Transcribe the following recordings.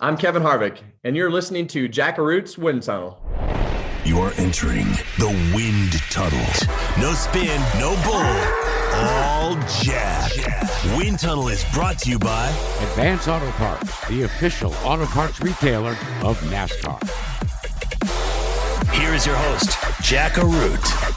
I'm Kevin Harvick, and you're listening to Jackaroot's Wind Tunnel. You're entering the wind tunnel. No spin, no bull, all Jack. Wind Tunnel is brought to you by Advance Auto Parts, the official auto parts retailer of NASCAR. Here is your host, Jackaroot.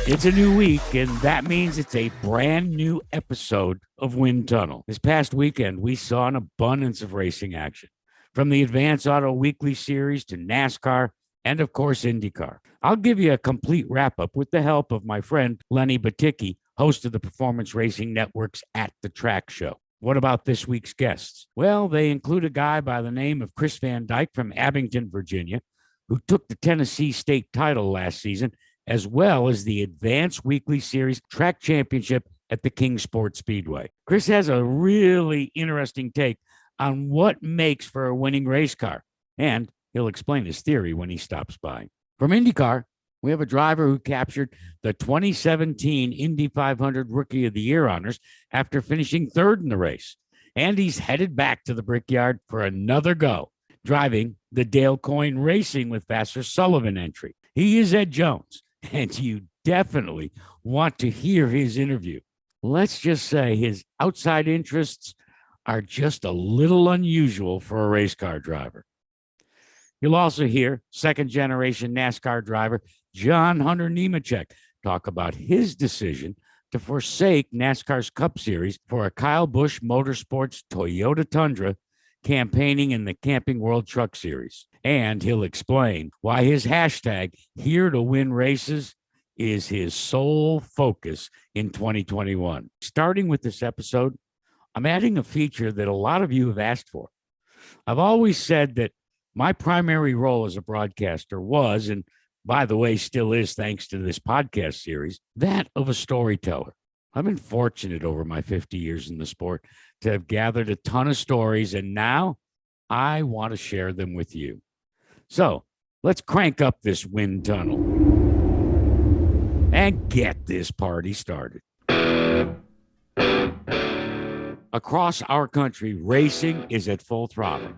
It's a new week, and that means it's a brand new episode of Wind Tunnel. This past weekend, we saw an abundance of racing action, from the Advance Auto Weekly Series to NASCAR, and of course, IndyCar. I'll give you a complete wrap-up with the help of my friend Lenny Baticki, host of the Performance Racing Network's At the Track show. What about this week's guests? Well, they include a guy by the name of Kres VanDyke from Abington, Virginia, who took the Tennessee state title last season, as well as the Advanced Weekly Series Track Championship at the Kingsport Speedway. Kres has a really interesting take on what makes for a winning race car, and he'll explain his theory when he stops by. From IndyCar, we have a driver who captured the 2017 Indy 500 Rookie of the Year honors after finishing third in the race, and he's headed back to the Brickyard for another go, driving the Dale Coyne Racing with Vassar Sullivan entry. He is Ed Jones, and you definitely want to hear his interview. Let's just say his outside interests are just a little unusual for a race car driver. You'll also hear second-generation NASCAR driver John Hunter Nemechek talk about his decision to forsake NASCAR's Cup Series for a Kyle Busch Motorsports Toyota Tundra, campaigning in the Camping World Truck Series. And he'll explain why his hashtag, Here to Win Races, is his sole focus in 2021. Starting with this episode, I'm adding a feature that a lot of you have asked for. I've always said that my primary role as a broadcaster was, and by the way, still is thanks to this podcast series, that of a storyteller. I've been fortunate over my 50 years in the sport to have gathered a ton of stories, and now I want to share them with you. So let's crank up this wind tunnel and get this party started. Across our country, racing is at full throttle.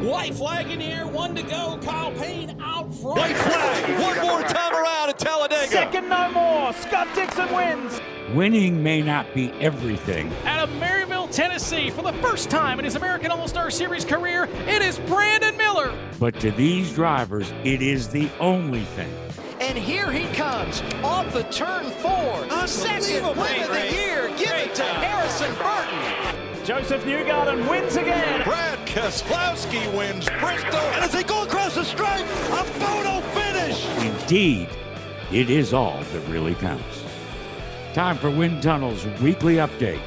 White flag in the air, one to go. Kyle Payne out front. White flag, one more time around at Talladega. Second, no more. Scott Dixon wins. Winning may not be everything. Out of Maryville, Tennessee, for the first time in his American All-Star Series career, it is Brandon Miller. But to these drivers, it is the only thing. And here he comes off the turn four. Second win of the year. Give it to Harrison Burton. Joseph Newgarden wins again. Brad Keselowski wins Bristol. And as they go across the stripe, a photo finish. Indeed, it is all that really counts. Time for Wind Tunnel's weekly update.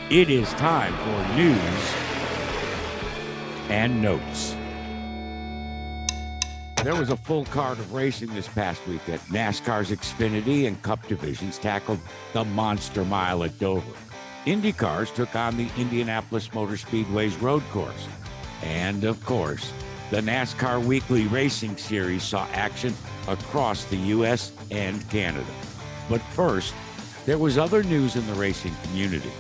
It is time for news and notes. There was a full card of racing this past weekend. NASCAR's Xfinity and Cup divisions tackled the Monster Mile at Dover. IndyCars took on the Indianapolis Motor Speedway's road course. And, of course, the NASCAR Weekly Racing Series saw action across the U.S. and Canada. But first, there was other news in the racing community.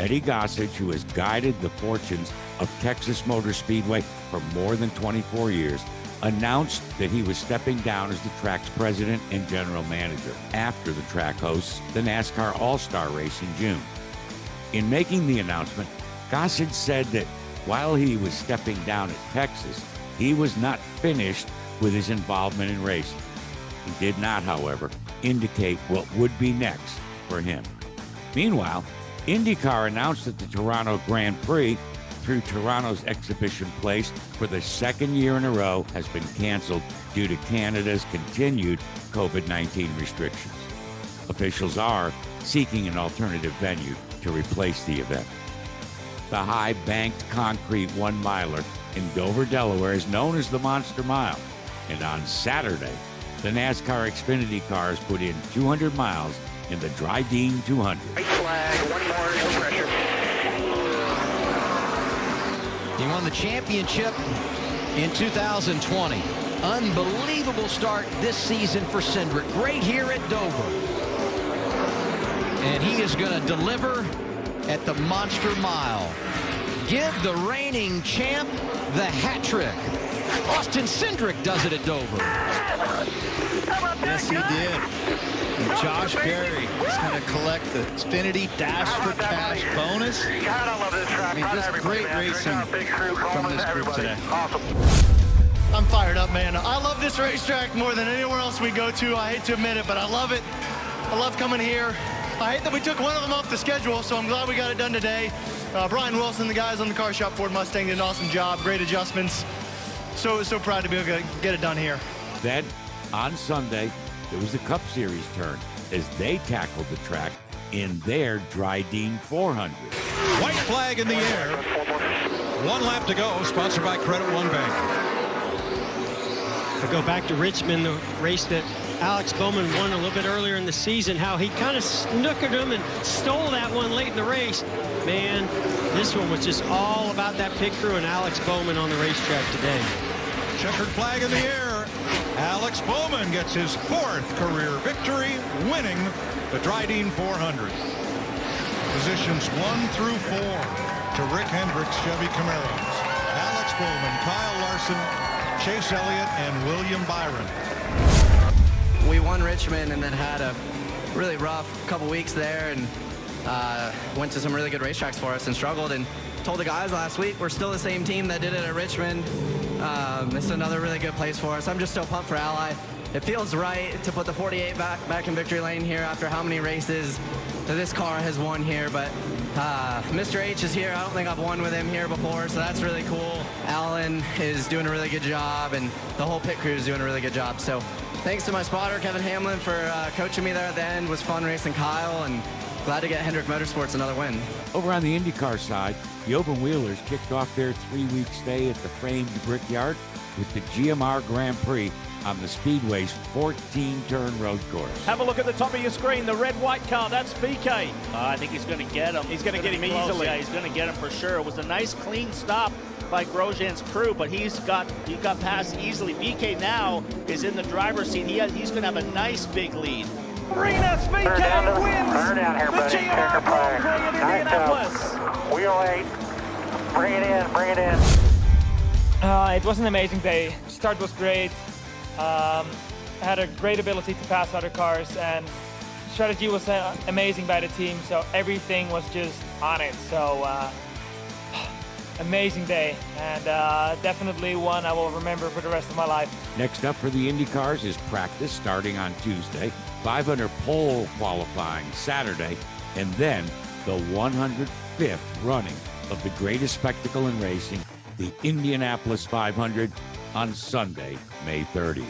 Eddie Gossage, who has guided the fortunes of Texas Motor Speedway for more than 24 years, announced that he was stepping down as the track's president and general manager after the track hosts the NASCAR All-Star race in June. In making the announcement, Gossage said that while he was stepping down at Texas, he was not finished with his involvement in racing. He did not, however, indicate what would be next for him. Meanwhile, IndyCar announced that the Toronto Grand Prix, through Toronto's exhibition place for the second year in a row, has been canceled due to Canada's continued COVID-19 restrictions. Officials are seeking an alternative venue to replace the event. The high-banked concrete one-miler in Dover, Delaware is known as the Monster Mile, and on Saturday, the NASCAR Xfinity cars put in 200 miles in the Dryden 200. White flag, one more, no pressure. He won the championship in 2020. Unbelievable start this season for Cindric. Great here at Dover. And he is going to deliver at the Monster Mile. give the reigning champ the hat trick. Austin Cindric does it at Dover. Yes, he did. And Josh Berry is going to collect the Xfinity Dash for Cash bonus. God, I love this track. I mean, just great racing from this group today. Awesome. I'm fired up, man. I love this racetrack more than anywhere else we go to. I hate to admit it, but I love it. I love coming here. I hate that we took one of them off the schedule, so I'm glad we got it done today. Brian Wilson, the guys on the car shop Ford Mustang did an awesome job. Great adjustments. So proud to be able to get it done here. Then, on Sunday, there was the Cup Series turn as they tackled the track in their Dryden 400. White flag in the air. 1 lap to go, sponsored by Credit One Bank. I go back to Richmond, the race that Alex Bowman won a little bit earlier in the season, how he kind of snookered him and stole that one late in the race. Man, this one was just all about that pit crew and Alex Bowman on the racetrack today. Checkered flag in the air. Alex Bowman gets his 4th career victory, winning the Dryden 400. Positions 1 through 4 to Rick Hendrick's Chevy Camaros. Alex Bowman, Kyle Larson, Chase Elliott, and William Byron. We won Richmond and then had a really rough couple weeks there and went to some really good racetracks for us and struggled and told the guys last week we're still the same team that did it at Richmond. It's another really good place for us. I'm just so pumped for Ally. It feels right to put the 48 back in victory lane here after how many races that this car has won here, but Mr. H is here. I don't think I've won with him here before, so that's really cool. Alan is doing a really good job, and the whole pit crew is doing a really good job. So thanks to my spotter, Kevin Hamlin, for coaching me there at the end. It was fun racing Kyle, and glad to get Hendrick Motorsports another win. Over on the IndyCar side, the Open Wheelers kicked off their 3-week stay at the Framed Brickyard with the GMR Grand Prix on the Speedway's 14-turn road course. Have a look at the top of your screen. The red-white car, that's BK. I think he's going to get him. He's going to get him easily. Yeah, he's going to get him for sure. It was a nice, clean stop by Grosjean's crew, but he got past easily. BK now is in the driver's seat. He's going to have a nice big lead. Arenas BK wins Turn down here, the buddy. GMR Grand Prix in Indianapolis. Wheel 8. Bring it in, bring it in. It was an amazing day. Start was great. Had a great ability to pass other cars, and strategy was amazing by the team, so everything was just on it. So amazing day, and definitely one I will remember for the rest of my life. Next up for the IndyCars is practice starting on Tuesday, 500 pole qualifying Saturday, and then the 105th running of the greatest spectacle in racing, the Indianapolis 500, on Sunday, May 30th.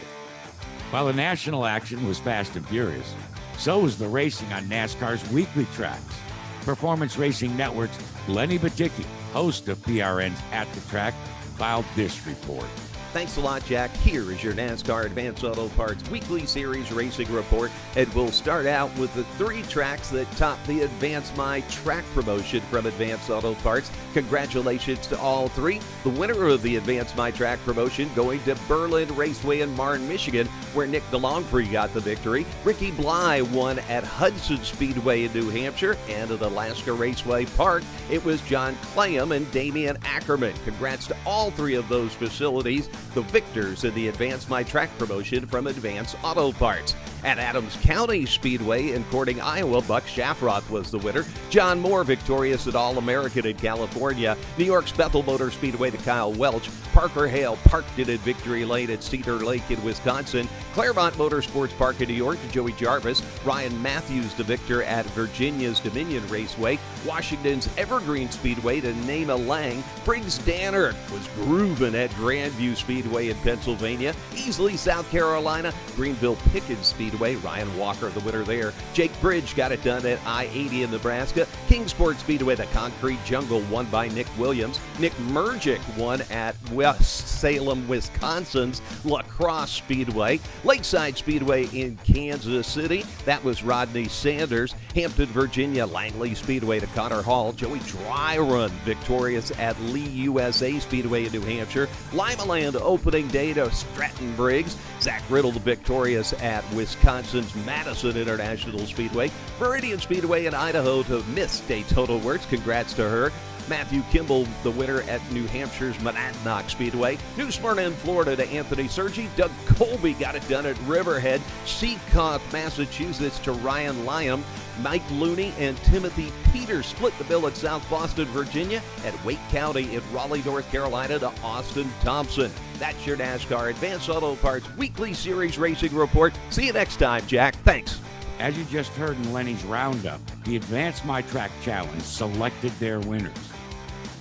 While the national action was fast and furious, so was the racing on NASCAR's weekly tracks. Performance Racing Network's Lenny Baticki, host of PRN's At the Track, filed this report. Thanks a lot, Jack. Here is your NASCAR Advanced Auto Parts Weekly Series Racing Report, and we'll start out with the 3 tracks that top the Advance My Track promotion from Advanced Auto Parts. Congratulations to all 3. The winner of the Advance My Track promotion going to Berlin Raceway in Marne, Michigan, where Nick DeLongpre got the victory. Ricky Bly won at Hudson Speedway in New Hampshire, and at Alaska Raceway Park, it was John Clayham and Damian Ackerman. Congrats to all 3 of those facilities, the victors in the Advance My Track promotion from Advance Auto Parts. At Adams County Speedway in Corning, Iowa, Buck Shafroth was the winner. John Moore victorious at All-American in California. New York's Bethel Motor Speedway to Kyle Welch. Parker Hale parked it in Victory Lane at Cedar Lake in Wisconsin. Claremont Motorsports Park in New York to Joey Jarvis. Ryan Matthews the victor at Virginia's Dominion Raceway. Washington's Evergreen Speedway to Naima Lang. Briggs Danner was grooving at Grandview Speedway in Pennsylvania. Easley, South Carolina. Greenville Pickens Speedway, Ryan Walker the winner there. Jake Bridge got it done at I-80 in Nebraska. Kingsport Speedway, the Concrete Jungle, won by Nick Williams. Nick Murgic won at West Salem, Wisconsin's La Crosse Speedway. Lakeside Speedway in Kansas City, that was Rodney Sanders. Hampton, Virginia, Langley Speedway to Connor Hall. Joey Dryron victorious at Lee USA Speedway in New Hampshire. Limaland opening day to Stratton Briggs. Zach Riddle victorious at Wisconsin's Madison International Speedway. Meridian Speedway in Idaho to Miss Daytona Works. Congrats to her. Matthew Kimball, the winner at New Hampshire's Monadnock Speedway. New Smyrna in Florida to Anthony Sergi. Doug Colby got it done at Riverhead. Seacock, Massachusetts to Ryan Lyam. Mike Looney and Timothy Peters split the bill at South Boston, Virginia. At Wake County in Raleigh, North Carolina to Austin Thompson. That's your NASCAR Advanced Auto Parts Weekly Series Racing Report. See you next time, Jack. Thanks. As you just heard in Lenny's Roundup, the Advance My Track Challenge selected their winners.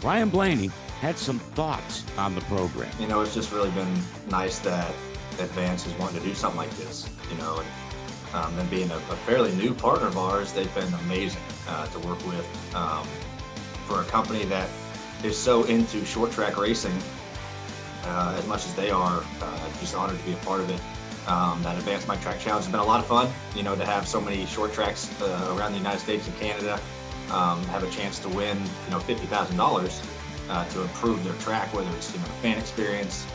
Ryan Blaney had some thoughts on the program. You know, it's just really been nice that Advance is wanting to do something like this, you know, and them being a fairly new partner of ours, they've been amazing to work with. For a company that is so into short track racing, as much as they are, just honored to be a part of it. That Advance My Track Challenge has been a lot of fun, you know, to have so many short tracks around the United States and Canada have a chance to win, you know, $50,000 to improve their track, whether it's, you know, fan experience,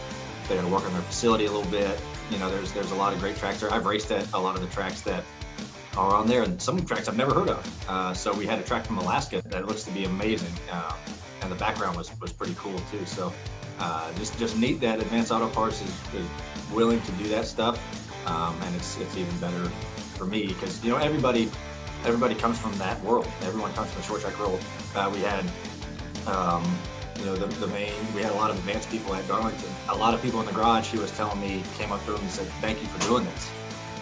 they're going to work on their facility a little bit. You know, there's a lot of great tracks there. I've raced at a lot of the tracks that are on there, and some tracks I've never heard of. So we had a track from Alaska that looks to be amazing, and the background was pretty cool too. So just neat that Advanced Auto Parts is willing to do that stuff, and it's even better for me because, you know, everybody comes from that world. Everyone comes from the short track world. We had you know, we had a lot of advanced people at Darlington. A lot of people in the garage, he was telling me, came up to him and said, "Thank you for doing this."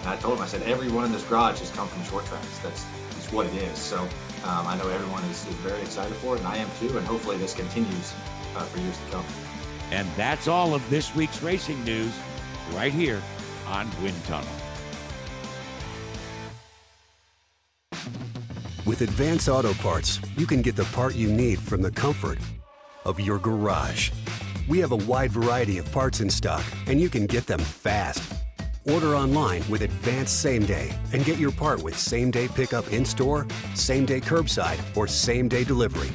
And I told him, I said, everyone in this garage has come from short tracks. That's what it is. So I know everyone is very excited for it, and I am too, and hopefully this continues for years to come. And that's all of this week's racing news right here on Wind Tunnel. With Advance Auto Parts, you can get the part you need from the comfort of your garage. We have a wide variety of parts in stock, and you can get them fast. Order online with Advance Same Day and get your part with same-day pickup in-store, same-day curbside, or same-day delivery.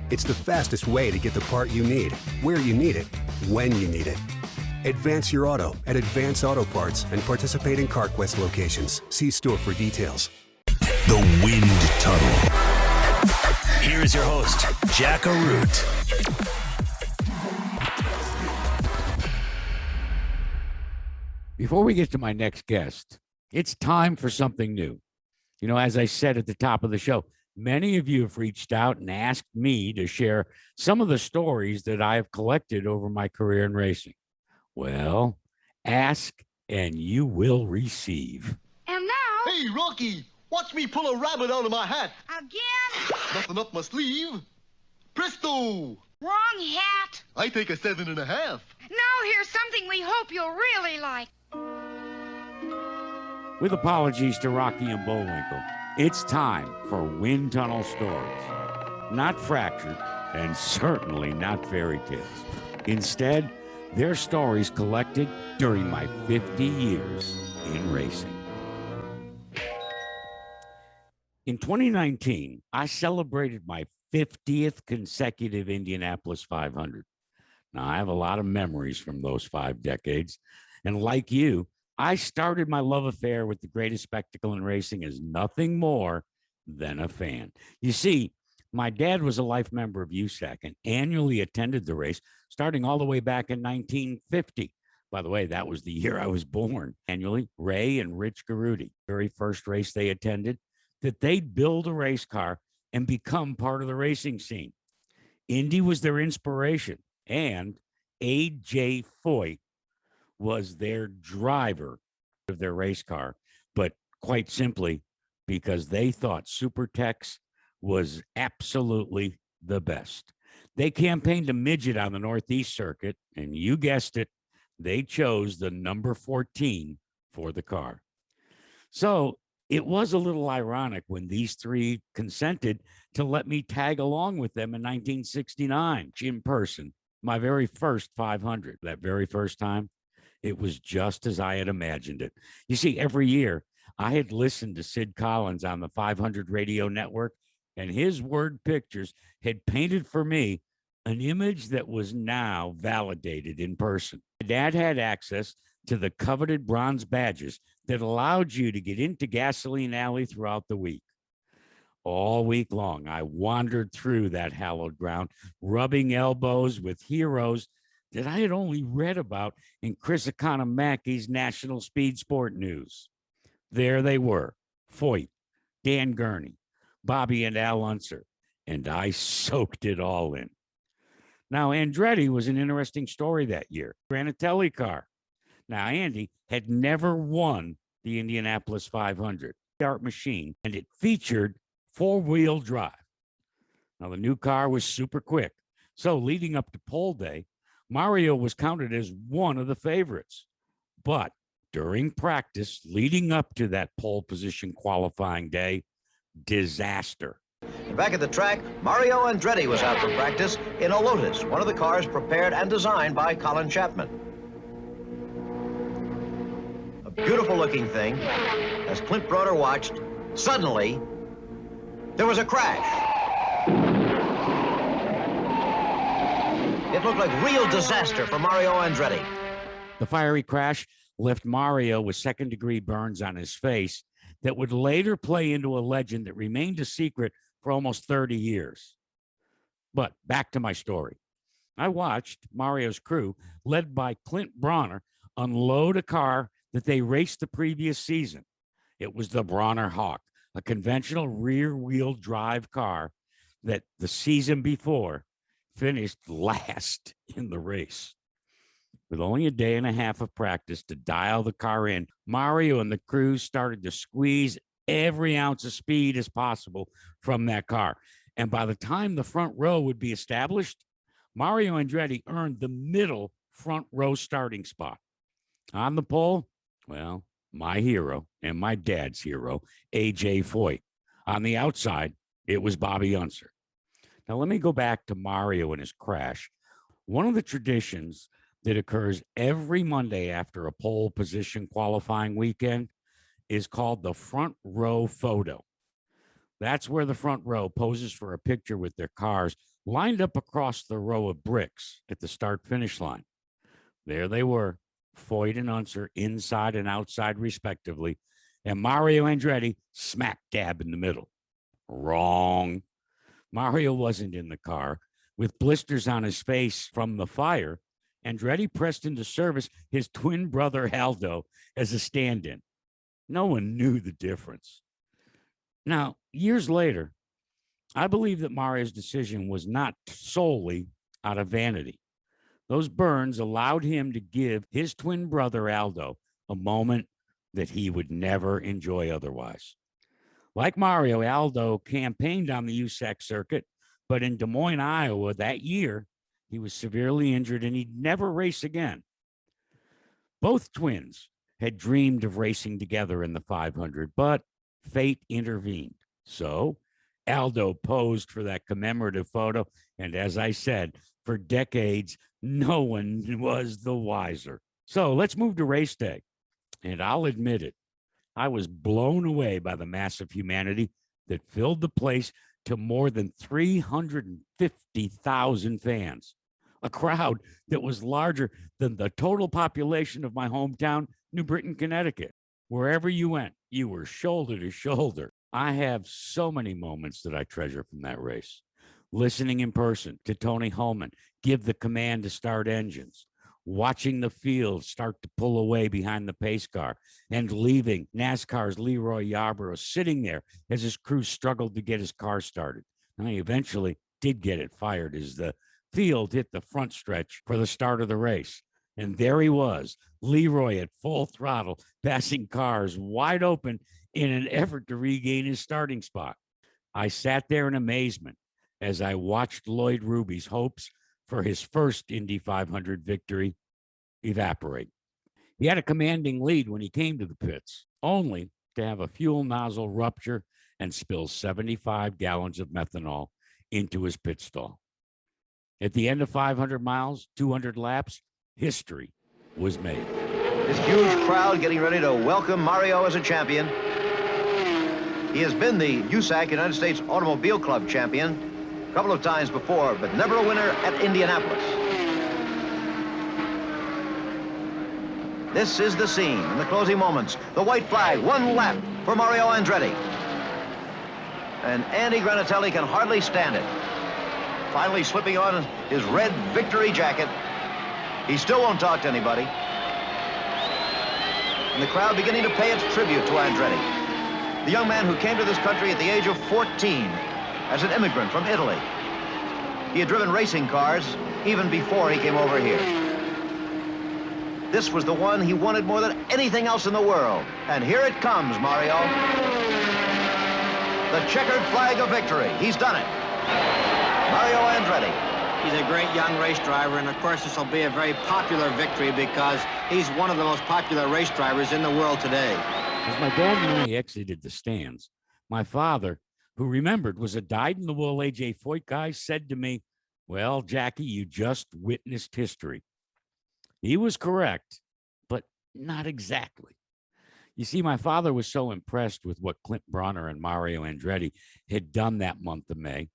It's the fastest way to get the part you need, where you need it, when you need it. Advance your auto at Advance Auto Parts and participating CarQuest locations. See store for details. The Wind Tunnel. Here is your host, Jack Arute. Before we get to my next guest, it's time for something new. You know, as I said at the top of the show, many of you have reached out and asked me to share some of the stories that I have collected over my career in racing. Well, ask and you will receive. And now... Hey, Rocky, watch me pull a rabbit out of my hat. Again? Nothing up my sleeve. Presto! Wrong hat. I take a 7.5. Now here's something we hope you'll really like. With apologies to Rocky and Bullwinkle, it's time for Wind Tunnel Stories. Not fractured, and certainly not fairy tales. Instead, they're stories collected during my 50 years in racing. In 2019, I celebrated my 50th consecutive Indianapolis 500. Now, I have a lot of memories from those 5 decades, and like you, I started my love affair with the greatest spectacle in racing as nothing more than a fan. You see, my dad was a life member of USAC and annually attended the race starting all the way back in 1950. By the way, that was the year I was born. Annually, Ray and Rich Garuti, very first race they attended, that they'd build a race car and become part of the racing scene. Indy was their inspiration, and A.J. Foyt was their driver of their race car, but quite simply because they thought Supertex was absolutely the best. They campaigned a midget on the Northeast Circuit, and you guessed it, they chose the number 14 for the car. So it was a little ironic when these 3 consented to let me tag along with them in 1969 in person, my very first 500. That very first time, it was just as I had imagined it. You see, every year I had listened to Sid Collins on the 500 radio network, and his word pictures had painted for me an image that was now validated in person. My dad had access to the coveted bronze badges that allowed you to get into Gasoline Alley throughout the week. All week long, I wandered through that hallowed ground, rubbing elbows with heroes that I had only read about in Chris Economacki's National Speed Sport News. There they were, Foyt, Dan Gurney, Bobby and Al Unser, and I soaked it all in. Now, Andretti was an interesting story that year. Granatelli car. Now, Andy had never won the Indianapolis 500 art machine, and it featured four-wheel drive. Now, the new car was super quick. So leading up to pole day, Mario was counted as one of the favorites. But during practice, leading up to that pole position qualifying day, disaster. Back at the track, Mario Andretti was out for practice in a Lotus, one of the cars prepared and designed by Colin Chapman. A beautiful-looking thing. As Clint Broder watched, suddenly, there was a crash. It looked like real disaster for Mario Andretti. The fiery crash left Mario with second-degree burns on his face that would later play into a legend that remained a secret for almost 30 years. But back to my story. I watched Mario's crew, led by Clint Bronner, unload a car that they raced the previous season. It was the Bronner Hawk, a conventional rear-wheel drive car that the season before finished last in the race. With only a day and a half of practice to dial the car in, Mario and the crew started to squeeze every ounce of speed as possible from that car. And by the time the front row would be established, Mario Andretti earned the middle front row starting spot. On the pole, well, my hero and my dad's hero, A.J. Foyt. On the outside, it was Bobby Unser. Now, let me go back to Mario and his crash. One of the traditions that occurs every Monday after a pole position qualifying weekend is called the front row photo. That's where the front row poses for a picture with their cars lined up across the row of bricks at the start-finish line. There they were, Foyt and Unser inside and outside respectively, and Mario Andretti smack dab in the middle. Wrong. Mario wasn't in the car. With blisters on his face from the fire, Andretti pressed into service his twin brother Aldo as a stand-in. No one knew the difference. Now, years later, I believe that Mario's decision was not solely out of vanity. Those burns allowed him to give his twin brother Aldo a moment that he would never enjoy otherwise. Like Mario, Aldo campaigned on the USAC circuit, but in Des Moines, Iowa that year, he was severely injured and he'd never race again. Both twins had dreamed of racing together in the 500, but fate intervened. So Aldo posed for that commemorative photo, and as I said, for decades, no one was the wiser. So let's move to race day. And I'll admit it, I was blown away by the massive humanity that filled the place to more than 350,000 fans, a crowd that was larger than the total population of my hometown, New Britain, Connecticut. Wherever you went, you were shoulder to shoulder. I have so many moments that I treasure from that race. Listening in person to Tony Hulman give the command to start engines, watching the field start to pull away behind the pace car, and leaving NASCAR's Leroy Yarborough sitting there as his crew struggled to get his car started. And he eventually did get it fired as the field hit the front stretch for the start of the race. And there he was, Leroy at full throttle, passing cars wide open in an effort to regain his starting spot. I sat there in amazement as I watched Lloyd Ruby's hopes for his first Indy 500 victory evaporate. He had a commanding lead when he came to the pits, only to have a fuel nozzle rupture and spill 75 gallons of methanol into his pit stall. At the end of 500 miles, 200 laps, history was made. This huge crowd getting ready to welcome Mario as a champion. He has been the USAC United States Automobile Club champion a couple of times before, but never a winner at Indianapolis. This is the scene in the closing moments. The white flag, one lap for Mario Andretti. and Andy Granatelli can hardly stand it. Finally slipping on his red victory jacket. He still won't talk to anybody. And the crowd beginning to pay its tribute to Andretti, the young man who came to this country at the age of 14 as an immigrant from Italy. He had driven racing cars even before he came over here. This was the one he wanted more than anything else in the world. And here it comes, Mario. The checkered flag of victory. He's done it. Mario Andretti. He's a great young race driver, and of course this will be a very popular victory because he's one of the most popular race drivers in the world today. As my dad and I exited the stands, my father, who remembered was a dyed-in-the-wool A.J. Foyt guy, said to me, "Well, Jackie, you just witnessed history." He was correct, but not exactly. You see, my father was so impressed with what Clint Bronner and Mario Andretti had done that month of May,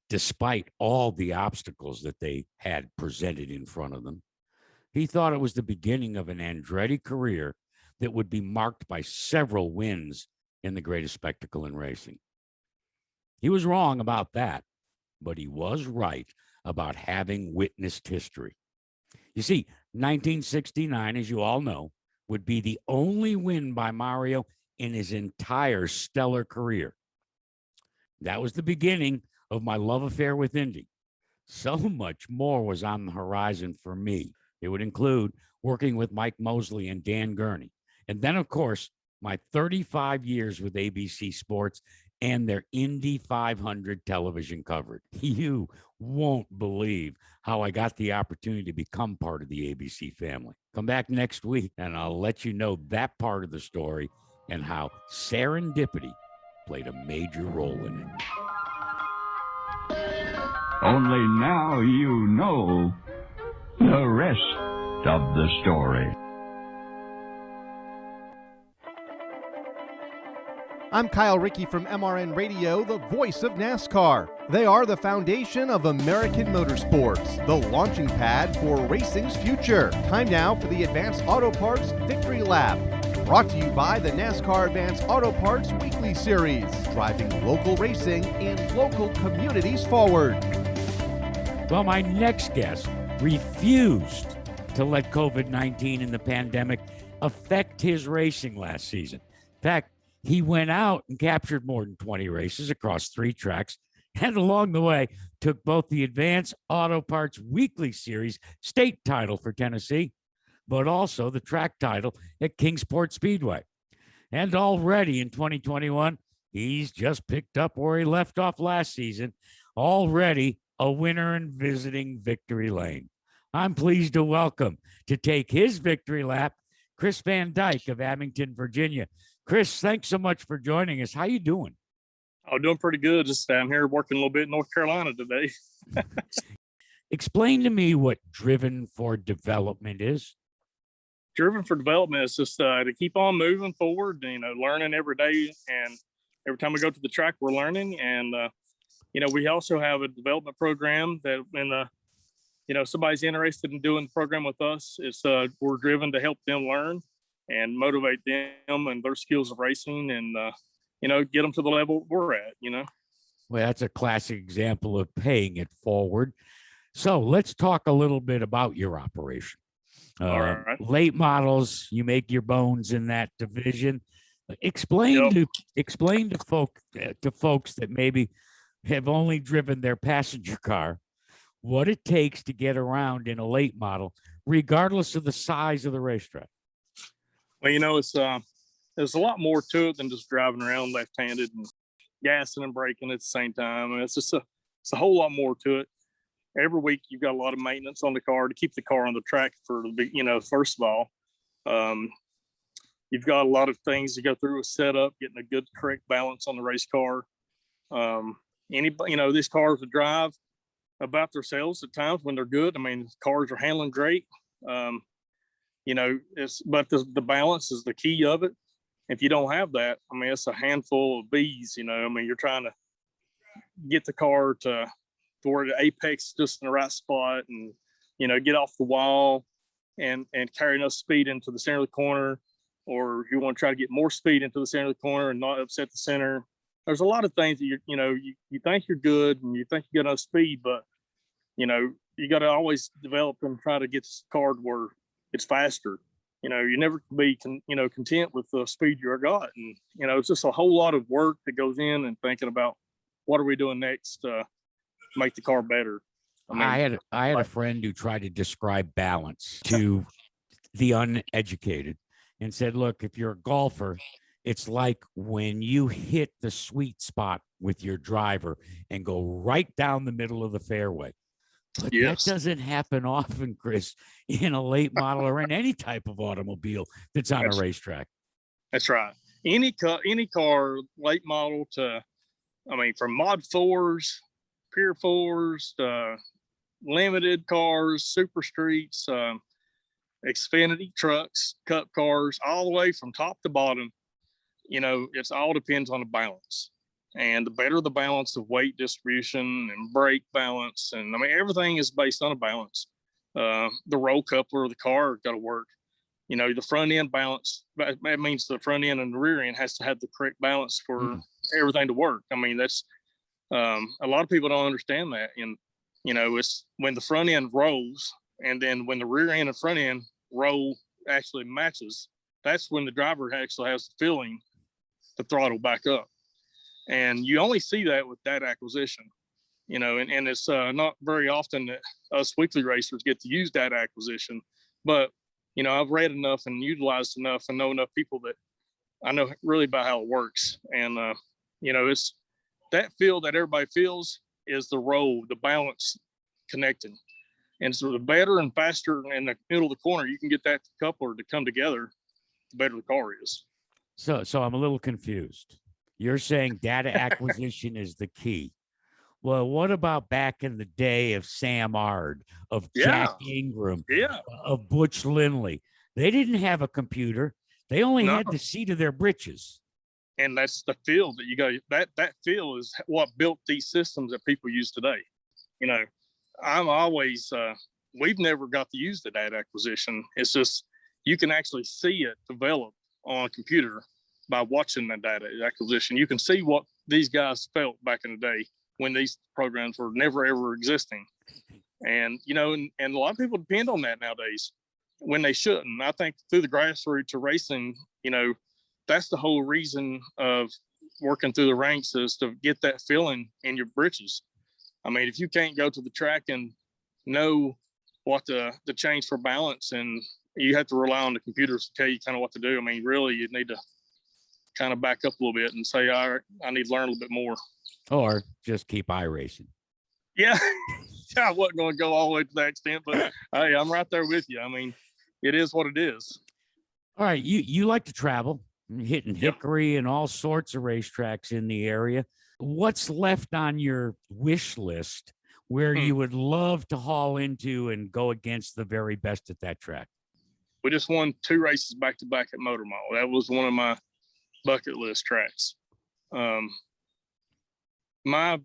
despite all the obstacles that they had presented in front of them. He thought it was the beginning of an Andretti career that would be marked by several wins in the greatest spectacle in racing. He was wrong about that, but he was right about having witnessed history. You see, 1969, as you all know, would be the only win by Mario in his entire stellar career. That was the beginning of my love affair with Indy. So much more was on the horizon for me. It would include working with Mike Mosley and Dan Gurney. And then, of course, my 35 years with ABC Sports and their Indy 500 television coverage. You won't believe how I got the opportunity to become part of the ABC family. Come back next week and I'll let you know that part of the story and how serendipity played a major role in it. Only now you know the rest of the story. I'm Kyle Rickey from MRN Radio, the voice of NASCAR. They are the foundation of American motorsports, the launching pad for racing's future. Time now for the Advanced Auto Parts Victory Lap. Brought to you by the NASCAR Advanced Auto Parts Weekly Series, driving local racing in local communities forward. Well, my next guest refused to let COVID-19 and the pandemic affect his racing last season. In fact, he went out and captured more than 20 races across 3 tracks, and along the way took both the Advanced Auto Parts Weekly Series state title for Tennessee, but also the track title at Kingsport Speedway. And already in 2021, he's just picked up where he left off last season, already a winner in visiting Victory Lane. I'm pleased to welcome, to take his victory lap, Kres VanDyke of Abington, Virginia. Kres, thanks so much for joining us. How you doing? Oh, doing pretty good. Just down here working a little bit in North Carolina today. Explain to me what Driven for Development is. Driven for Development is just to keep on moving forward, learning every day. And every time we go to the track, we're learning. And, we also have a development program that when, somebody's interested in doing the program with us, we're driven to help them learn and motivate them and their skills of racing and, get them to the level we're at, Well, that's a classic example of paying it forward. So let's talk a little bit about your operation. All right. Late models, you make your bones in that division. Explain to folks that maybe have only driven their passenger car what it takes to get around in a late model, regardless of the size of the racetrack. Well, there's a lot more to it than just driving around left-handed and gassing and braking at the same time. And it's a whole lot more to it. Every week you've got a lot of maintenance on the car to keep the car on the track for first of all. You've got a lot of things to go through with setup, getting a good, correct balance on the race car. These cars will drive about themselves at times when they're good. I mean, cars are handling great. But the balance is the key of it. If you don't have that, I mean, it's a handful of bees, you're trying to get the car to where the apex is just in the right spot and, get off the wall and carry enough speed into the center of the corner, or you want to try to get more speed into the center of the corner and not upset the center. there's a lot of things that you think you're good and you think you got enough speed, but you got to always develop and try to get this car to where it's faster. You never can be content with the speed you got, and it's just a whole lot of work that goes in and thinking about what are we doing next to make the car better. I had a friend who tried to describe balance to the uneducated and said, look, if you're a golfer, it's like when you hit the sweet spot with your driver and go right down the middle of the fairway. But that doesn't happen often, Kres, in a late model or in any type of automobile that's on a racetrack. That's right. Any car, late model to, from Mod 4s, Pure 4s, to limited cars, super streets, Xfinity trucks, cup cars, all the way from top to bottom, it's all depends on the balance. And the better the balance of weight distribution and brake balance, and everything is based on a balance. The roll coupler of the car got to work. The front end balance, that means the front end and the rear end has to have the correct balance for everything to work. That's a lot of people don't understand that. And, it's when the front end rolls and then when the rear end and front end roll actually matches, that's when the driver actually has the feeling to throttle back up. And you only see that with that acquisition, and it's not very often that us weekly racers get to use that acquisition. But, I've read enough and utilized enough and know enough people that I know really about how it works. And, it's that feel that everybody feels is the roll, the balance connecting. And so the better and faster in the middle of the corner you can get that coupler to come together, the better the car is. So I'm a little confused. You're saying data acquisition is the key. Well, what about back in the day of Sam Ard, of Jack Ingram, of Butch Lindley? They didn't have a computer. They only had the seat of their britches. And that's the feel that you got. That feel is what built these systems that people use today. I'm always, we've never got to use the data acquisition. It's just, you can actually see it develop on a computer by watching the data acquisition. You can see what these guys felt back in the day when these programs were never ever existing. And, and a lot of people depend on that nowadays when they shouldn't. I think through the grassroots to racing, that's the whole reason of working through the ranks is to get that feeling in your britches. If you can't go to the track and know what the change for balance, and you have to rely on the computers to tell you kind of what to do. Really, you need to kind of back up a little bit and say, all right, I need to learn a little bit more. Or just keep iRacing. Yeah. I wasn't going to go all the way to that extent, but hey, I'm right there with you. It is what it is. All right. You like to travel, hitting Hickory and all sorts of racetracks in the area. What's left on your wish list where you would love to haul into and go against the very best at that track? We just won 2 races back to back at Motor Mall. That was one of my bucket list tracks. My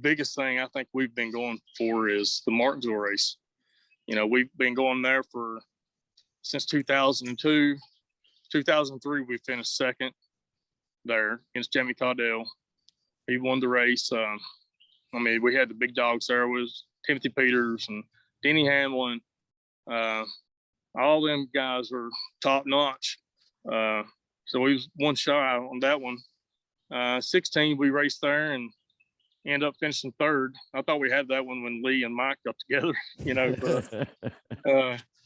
biggest thing I think we've been going for is the Martinsville race. We've been going there since 2002. 2003, we finished second there against Jamie Caudell. He won the race. We had the big dogs there with Timothy Peters and Denny Hamlin. All them guys were top notch. So we was one shot on that one. 16, we raced there and ended up finishing third. I thought we had that one when Lee and Mike got together, but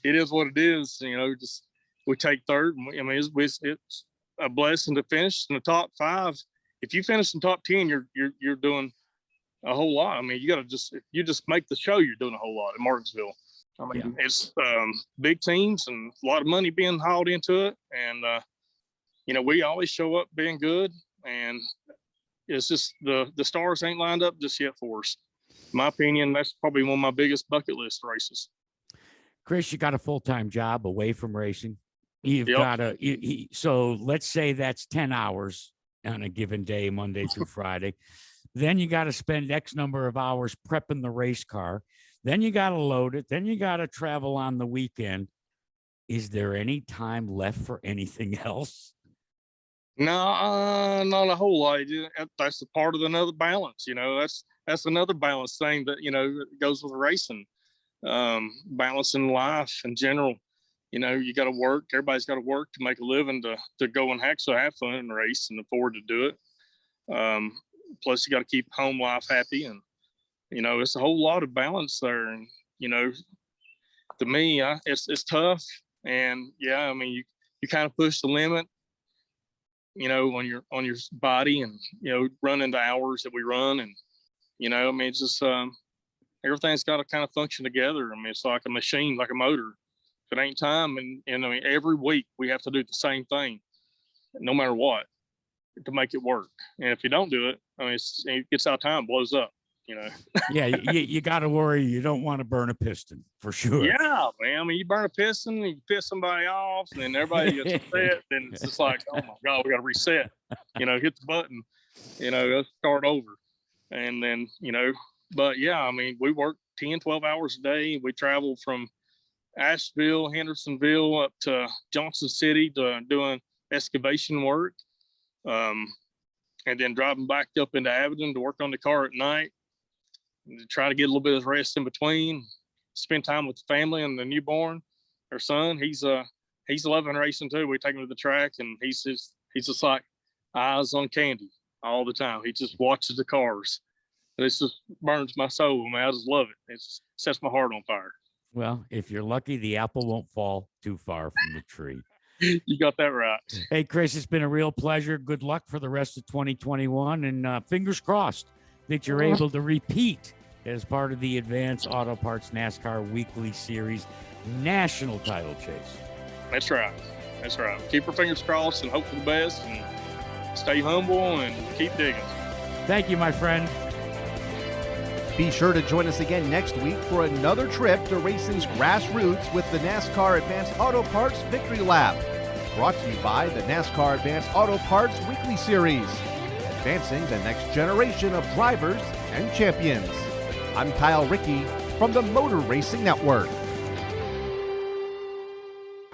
it is what it is. Just we take third. It's a blessing to finish in the top 5. If you finish in top 10, you're doing a whole lot. You got to if you just make the show, you're doing a whole lot at Martinsville. It's big teams and a lot of money being hauled into it. And, we always show up being good. And it's just the stars ain't lined up just yet for us. In my opinion, that's probably one of my biggest bucket list races. Kres, you got a full-time job away from racing. You've got so let's say that's 10 hours on a given day, Monday through Friday. Then you got to spend X number of hours prepping the race car. Then you got to load it. Then you got to travel on the weekend. Is there any time left for anything else? No, not a whole lot. That's a part of another balance. That's another balance thing that goes with racing. Balancing life in general. You got to work. Everybody's got to work to make a living to go and actually have fun and race and afford to do it. Plus, you got to keep home life happy, and it's a whole lot of balance there. And to me, it's tough. And yeah, I mean, you kind of push the limit, on your body, and running the hours that we run, and I mean, it's just everything's got to kind of function together. I mean, it's like a machine, like a motor. If it ain't time, and I mean, every week we have to do the same thing, no matter what, to make it work. And if you don't do it, I mean, it gets out of time, blows up. Yeah, you got to worry. You don't want to burn a piston for sure. Yeah, man. I mean, you burn a piston, you piss somebody off, and then everybody gets upset. Then it's just like, oh my God, we got to reset. Hit the button. Let's start over. And then but yeah, I mean, we work 10, 12 hours a day. We travel from Asheville, Hendersonville up to Johnson City doing excavation work, and then driving back up into Abilene to work on the car at night. To try to get a little bit of rest in between, spend time with the family and the newborn, our son. He's loving racing too. We take him to the track, and he's just like eyes on candy all the time. He just watches the cars. And it just burns my soul, man. I just love it. It sets my heart on fire. Well, if you're lucky, the apple won't fall too far from the tree. You got that right. Hey, Kres, it's been a real pleasure. Good luck for the rest of 2021, and fingers crossed that you're able to repeat as part of the Advance Auto Parts NASCAR Weekly Series national title chase. That's right. Keep our fingers crossed and hope for the best, and stay humble and keep digging. Thank you, my friend. Be sure to join us again next week for another trip to racing's grassroots with the NASCAR Advanced Auto Parts Victory Lap. Brought to you by the NASCAR Advanced Auto Parts Weekly Series, advancing the next generation of drivers and champions. I'm Kyle Rickey from the Motor Racing Network.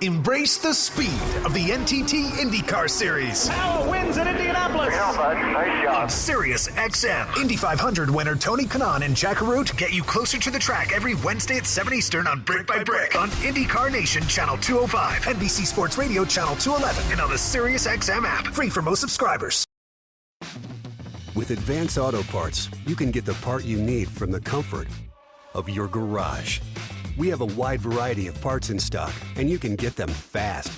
Embrace the speed of the NTT IndyCar Series. Power wins in Indianapolis. On Sirius XM, Indy 500 winner Tony Kanaan and Jack Arute get you closer to the track every Wednesday at 7 Eastern on Brick by Brick on IndyCar Nation Channel 205, NBC Sports Radio Channel 211, and on the Sirius XM app. Free for most subscribers. With Advance Auto Parts, you can get the part you need from the comfort of your garage. We have a wide variety of parts in stock, and you can get them fast.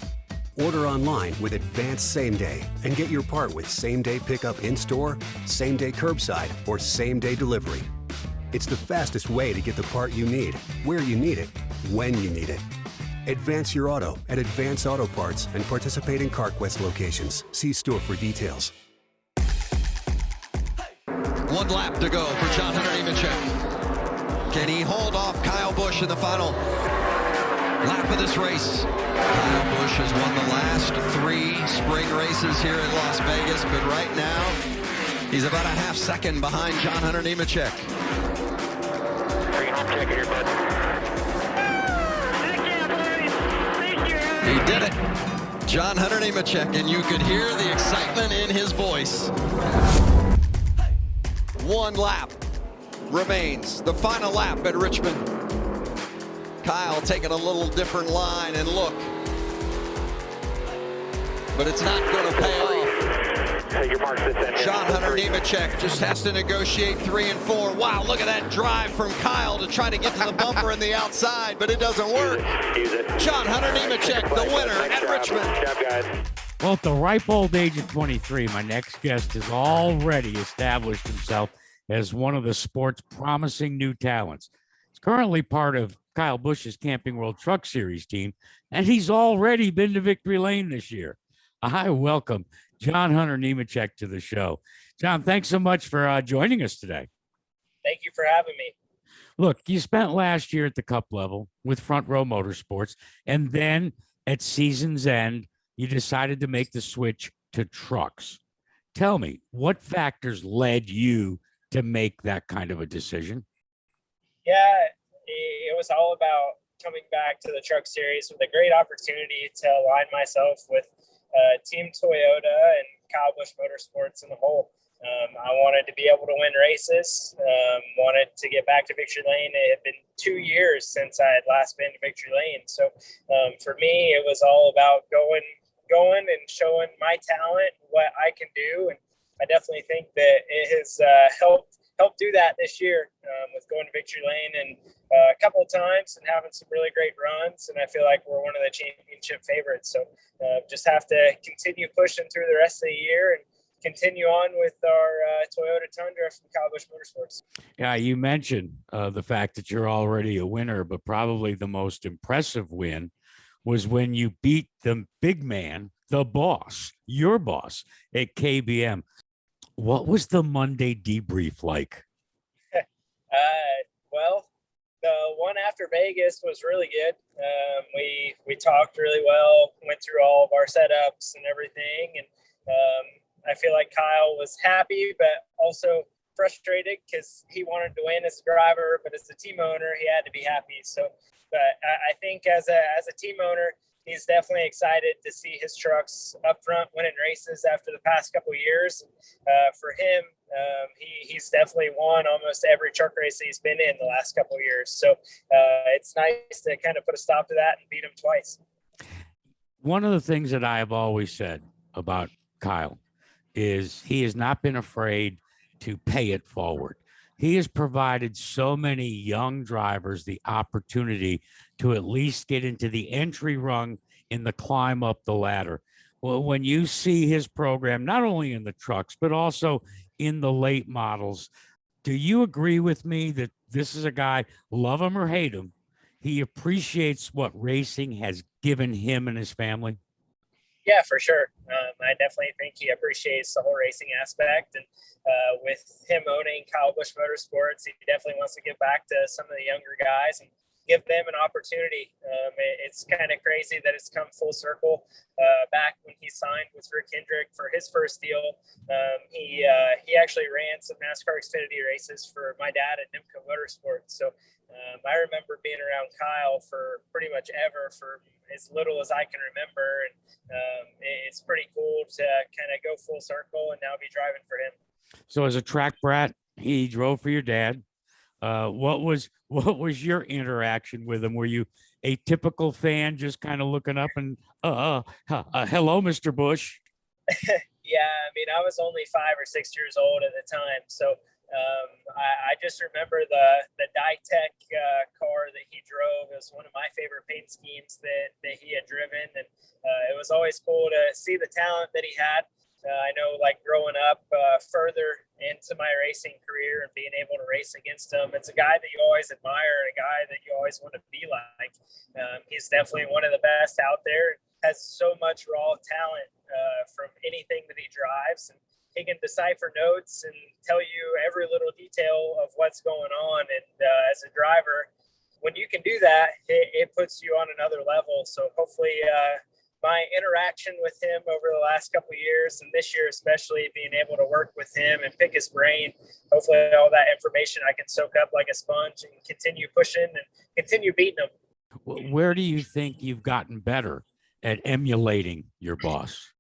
Order online with Advance Same Day and get your part with same-day pickup in-store, same-day curbside, or same-day delivery. It's the fastest way to get the part you need, where you need it, when you need it. Advance your auto at Advance Auto Parts and participating CarQuest locations. See store for details. 1 lap to go for John Hunter Nemechek. Can he hold off Kyle Busch in the final lap of this race? Kyle Busch has won the last 3 spring races here at Las Vegas, but right now he's about a half second behind John Hunter Nemechek. He did it. John Hunter Nemechek, and you could hear the excitement in his voice. 1 lap remains, the final lap at Richmond. Kyle taking a little different line, and look, but it's not going to pay off. John Hunter Nemechek just has to negotiate 3 and 4. Wow, look at that drive from Kyle to try to get to the bumper in the outside, but it doesn't work. John Hunter Nemechek, the winner at Richmond. Well, at the ripe old age of 23, my next guest has already established himself as one of the sport's promising new talents. He's currently part of Kyle Busch's Camping World Truck Series team, and he's already been to victory lane this year. I welcome John Hunter Nemechek to the show. John, thanks so much for joining us today. Thank you for having me. Look, you spent last year at the Cup level with Front Row Motorsports, and then at season's end, you decided to make the switch to trucks. Tell me, what factors led you to make that kind of a decision? Yeah, it was all about coming back to the Truck Series with a great opportunity to align myself with Team Toyota and Kyle Busch Motorsports in the whole. I wanted to be able to win races, wanted to get back to Victory Lane. It had been 2 years since I had last been to Victory Lane. So for me, it was all about going and showing my talent, what I can do. And I definitely think that it has helped do that this year with going to Victory Lane and a couple of times and having some really great runs. And I feel like we're one of the championship favorites. So just have to continue pushing through the rest of the year and continue on with our Toyota Tundra from Kyle Busch Motorsports. Yeah, you mentioned the fact that you're already a winner, but probably the most impressive win was when you beat the big man, the boss, your boss at KBM. What was the Monday debrief like? Well, the one after Vegas was really good. We talked really well, went through all of our setups and everything, and I feel like Kyle was happy, but also frustrated because he wanted to win as a driver, but as a team owner, he had to be happy. So, but I think as a team owner, he's definitely excited to see his trucks up front winning races after the past couple of years. For him, he's definitely won almost every truck race that he's been in the last couple of years. So it's nice to kind of put a stop to that and beat him twice. One of the things that I have always said about Kyle is he has not been afraid to pay it forward. He has provided so many young drivers the opportunity to at least get into the entry rung in the climb up the ladder. Well, when you see his program, not only in the trucks, but also in the late models, do you agree with me that this is a guy, love him or hate him, he appreciates what racing has given him and his family? Yeah, for sure. I definitely think he appreciates the whole racing aspect. And with him owning Kyle Busch Motorsports, he definitely wants to give back to some of the younger guys and give them an opportunity. It's kind of crazy that it's come full circle. Back when he signed with Rick Hendrick for his first deal, he actually ran some NASCAR Xfinity races for my dad at Nimco Motorsports. So I remember being around Kyle for pretty much ever, for as little as I can remember. And it's pretty cool to kind of go full circle and now be driving for him. So as a track brat, he drove for your dad. What was your interaction with him? Were you a typical fan, just kind of looking up and hello, Mr. Busch? Yeah, I mean, I was only 5 or 6 years old at the time, so I just remember the Dytech car that he drove. It was one of my favorite paint schemes that he had driven, and it was always cool to see the talent that he had. I know, like, growing up further into my racing career and being able to race against him, it's a guy that you always admire, a guy that you always want to be like. He's definitely one of the best out there, has so much raw talent from anything that he drives. And he can decipher notes and tell you every little detail of what's going on. And as a driver, when you can do that, it puts you on another level. So hopefully my interaction with him over the last couple of years, and this year especially, being able to work with him and pick his brain, hopefully all that information I can soak up like a sponge and continue pushing and continue beating him. Where do you think you've gotten better at emulating your boss?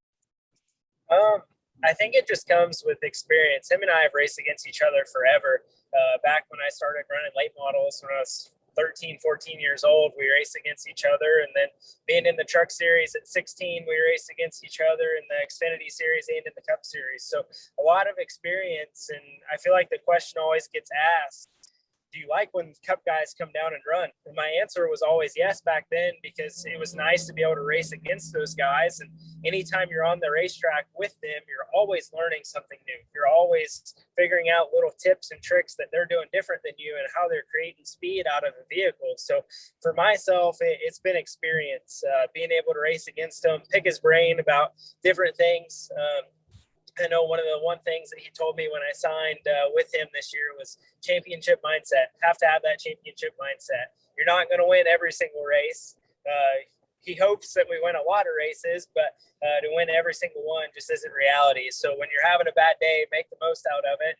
I think it just comes with experience. Him and I have raced against each other forever. Back when I started running late models when I was 13, 14 years old, we raced against each other. And then being in the Truck Series at 16, we raced against each other in the Xfinity Series and in the Cup Series. So a lot of experience. And I feel like the question always gets asked, do you like when Cup guys come down and run? And my answer was always yes back then, because it was nice to be able to race against those guys. And anytime you're on the racetrack with them, you're always learning something new. You're always figuring out little tips and tricks that they're doing different than you and how they're creating speed out of a vehicle. So for myself, it's been experience, being able to race against him, pick his brain about different things. I know one of the things that he told me when I signed with him this year was championship mindset. Have to have that championship mindset. You're not going to win every single race. He hopes that we win a lot of races, but to win every single one just isn't reality. So when you're having a bad day, make the most out of it.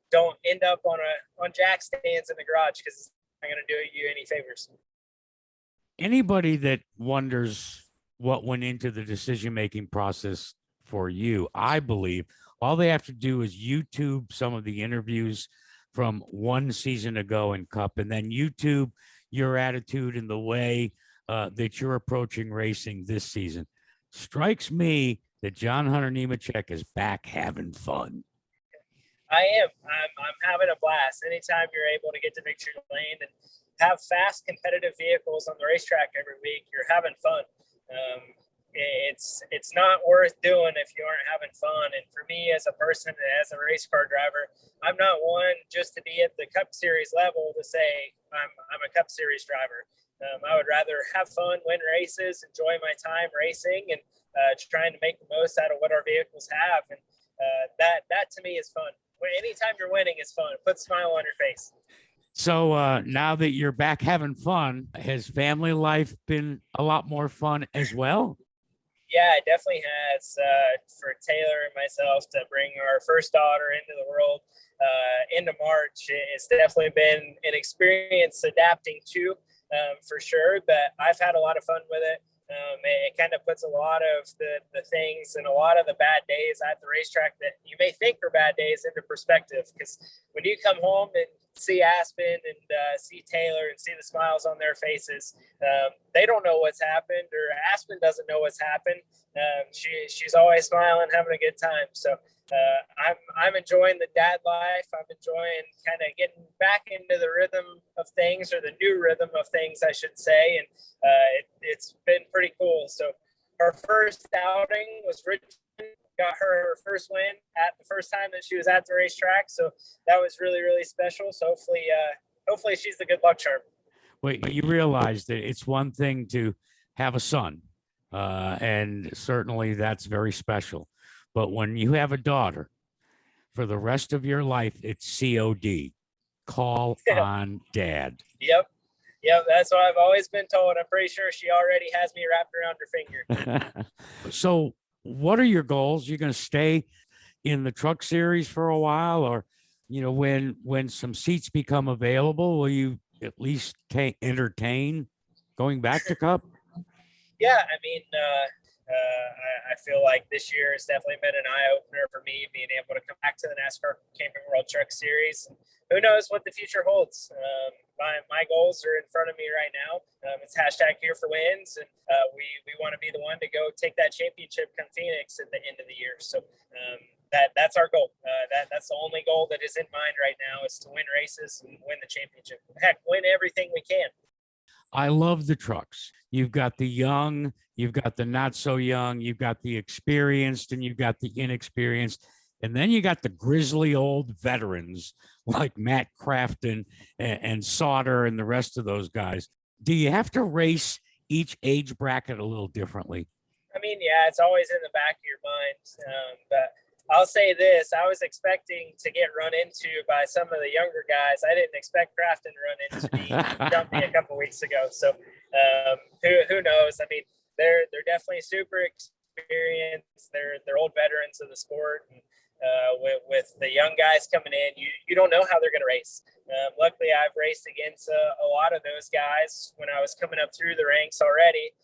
Don't end up on jack stands in the garage, because it's not going to do you any favors. Anybody that wonders what went into the decision-making process for you. I believe all they have to do is YouTube some of the interviews from one season ago in Cup, and then YouTube your attitude and the way that you're approaching racing this season. Strikes me that John Hunter Nemechek is back having fun. I am. I'm having a blast. Anytime you're able to get to victory lane and have fast, competitive vehicles on the racetrack every week, you're having fun. It's not worth doing if you aren't having fun. And for me, as a person and as a race car driver, I'm not one just to be at the Cup Series level to say I'm a Cup Series driver. I would rather have fun, win races, enjoy my time racing, and trying to make the most out of what our vehicles have. And that to me is fun. Anytime you're winning is fun. Put a smile on your face. So now that you're back having fun, has family life been a lot more fun as well? Yeah, it definitely has. For Taylor and myself to bring our first daughter into the world into March, it's definitely been an experience adapting to, for sure. But I've had a lot of fun with it. It kind of puts a lot of the things and a lot of the bad days at the racetrack that you may think are bad days into perspective. Because when you come home and see Aspen and see Taylor and see the smiles on their faces, they don't know what's happened, or Aspen doesn't know what's happened. She's always smiling, having a good time. So I'm enjoying the dad life. I'm enjoying kind of getting back into the rhythm of things, or the new rhythm of things, I should say. And it's been pretty cool. So our first outing was Richmond. Got her first win at the first time that she was at the racetrack. So that was really, really special. So hopefully she's the good luck charm. Wait, you realize that it's one thing to have a son, and certainly that's very special. But when you have a daughter, for the rest of your life, it's COD. Call on dad. Yep, that's what I've always been told. I'm pretty sure she already has me wrapped around her finger. So what are your goals? You're going to stay in the Truck Series for a while, or, when some seats become available, will you at least entertain going back to Cup? Yeah, I mean, I feel like this year has definitely been an eye-opener for me, being able to come back to the NASCAR Camping World Truck Series. Who knows what the future holds? My goals are in front of me right now. It's #Here for Wins, and we want to be the one to go take that championship come Phoenix at the end of the year. So that's our goal. That's the only goal that is in mind right now, is to win races and win the championship. Heck, win everything we can. I love the trucks. You've got the young, you've got the not so young, you've got the experienced, and you've got the inexperienced. And then you got the grizzly old veterans like Matt Crafton and Sauter and the rest of those guys. Do you have to race each age bracket a little differently? I mean, yeah, it's always in the back of your mind. But I'll say this, I was expecting to get run into by some of the younger guys. I didn't expect Crafton to run into me, jumped me a couple weeks ago. So who knows? I mean, they're definitely super experienced. They're old veterans of the sport. And with the young guys coming in, you don't know how they're going to race. Luckily, I've raced against a lot of those guys when I was coming up through the ranks already,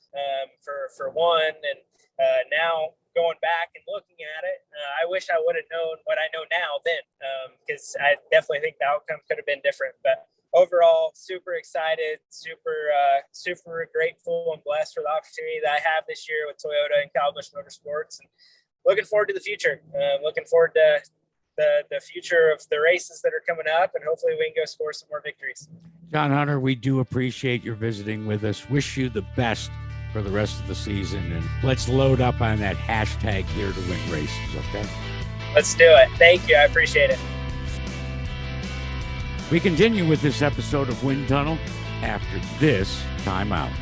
for one. And now going back and looking at it, I wish I would have known what I know now then, because I definitely think the outcome could have been different. But overall, super excited, super grateful and blessed for the opportunity that I have this year with Toyota and Kyle Busch Motorsports. And looking forward to the future. Looking forward to the future of the races that are coming up, and hopefully we can go score some more victories. John Hunter, we do appreciate your visiting with us. Wish you the best for the rest of the season, and let's load up on that #Here to Win races, okay? Let's do it. Thank you. I appreciate it. We continue with this episode of Wind Tunnel after this timeout.